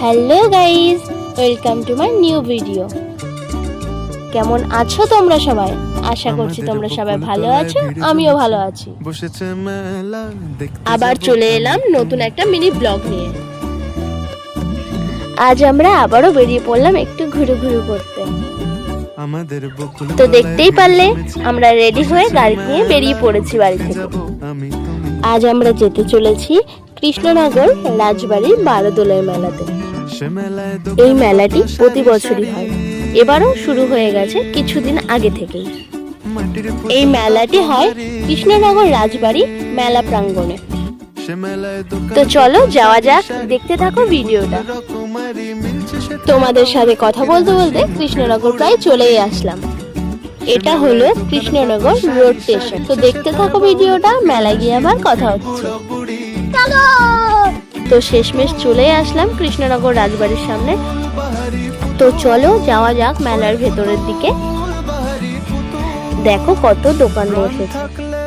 Hello guys, welcome to my new video. কেমন আছো তোমরা সবাই? আশা করছি তোমরা সবাই ভালো আছো, আমিও ভালো আছি। আবার চলে এলাম নতুন একটা মিনি ব্লগ নিয়ে। আজ আমরা আবারও বেরিয়ে পড়লাম একটু ঘুরু ঘুরু করতে। তো দেখতেই পারলে আমরা রেডি হয়ে গাড়ি নিয়ে বেরিয়ে পড়েছি বাড়ি থেকে। আজ আমরা যেতে চলেছি কৃষ্ণনগর রাজবাড়ির বারোদোলের মেলাতে। এই মেলাটি প্রতি বছরই হয়, এবারও শুরু হয়ে গেছে কিছুদিন আগে থেকেই। এই মেলাটি হয় কৃষ্ণনগর রাজবাড়ি মেলা প্রাঙ্গণে। তো চলো যাওয়া যাক, দেখতে থাকো ভিডিওটা। তোমাদের সাথে কথা বলতে বলতে কৃষ্ণনগর প্রায় চলেই আসলাম। এটা হলো কৃষ্ণনগর রোড স্টেশন। তো দেখতে থাকো ভিডিওটা, মেলায় গিয়ে আবার কথা হচ্ছে। তো শেষমেশ চলে আসলাম কৃষ্ণনগর রাজবাড়ির সামনে। তো চলো যাওয়া যাক মেলার ভেতরের দিকে। দেখো কত দোকান বসেছে,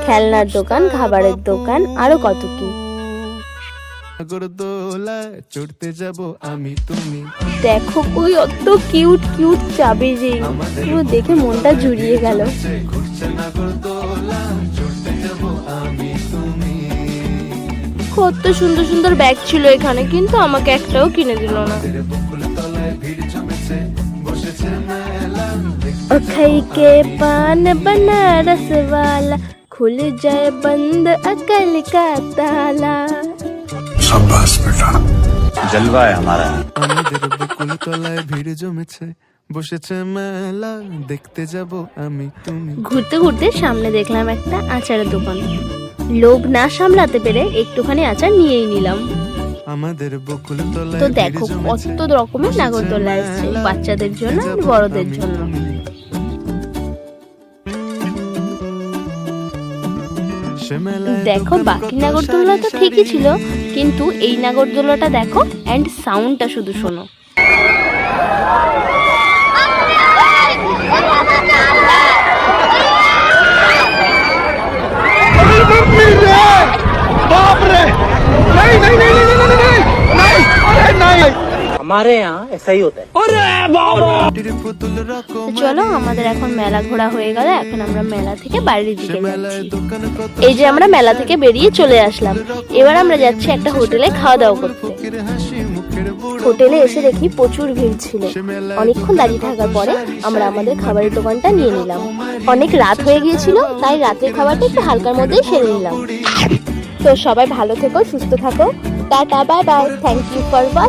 খেলনার দোকান, খাবারের দোকান, আরো কত কি। দেখো কই অত কিউট কিউট চাবি, যে পুরো দেখে মনটা জুড়িয়ে গেল। কত সুন্দর সুন্দর ব্যাগ ছিল এখানে, কিন্তু আমাকে একটাও কিনে দিল না। খাই কে পান बनारस वाला खुल जाए बंद अकल का ताला। शाबाश बेटा, जलवा है हमारा। আমাদের বকুল তলায় ভিড় জমেছে, বসেছে মেলা, দেখতে যাব আমি তুমি। ঘুরতে ঘুরতে সামনে দেখলাম একটা আচারের দোকান। লোভ না সামলাতে পেরে একটুখানি আচার নিয়েই নিলাম। আমাদের বকুল তলায় তো দেখো কত রকমের নাগরদোলা এসেছে, বাচ্চাদের জন্য আর বড়দের জন্য। দেখো বাকি নাগরদোলা তো ঠিকই ছিল, কিন্তু এই নাগরদোলাটা দেখো, এন্ড সাউন্ডটা শুধু শোনো। हमारे यहाँ ऐसा ही होता है। চলো আমাদের এখন মেলা ঘোরা হয়ে গেল, এখন আমরা মেলা থেকে বাড়ির দিকে যাচ্ছি। এই যে আমরা মেলা থেকে বেরিয়ে চলে আসলাম, এবার আমরা যাচ্ছি একটা হোটেলে খাওয়া দাওয়া করতে। হোটেলে এসে দেখি প্রচুর ভিড় ছিল। অনেকক্ষণ দাঁড়িয়ে থাকার পরে আমরা আমাদের খাবারের দোকানটা নিয়ে নিলাম। অনেক রাত হয়ে গিয়েছিল, তাই রাতের খাবারটা একটু হালকার মধ্যেই সেরে নিলাম। তো সবাই ভালো থেকো, সুস্থ থাকো, tata, bye bye, thank you for watching.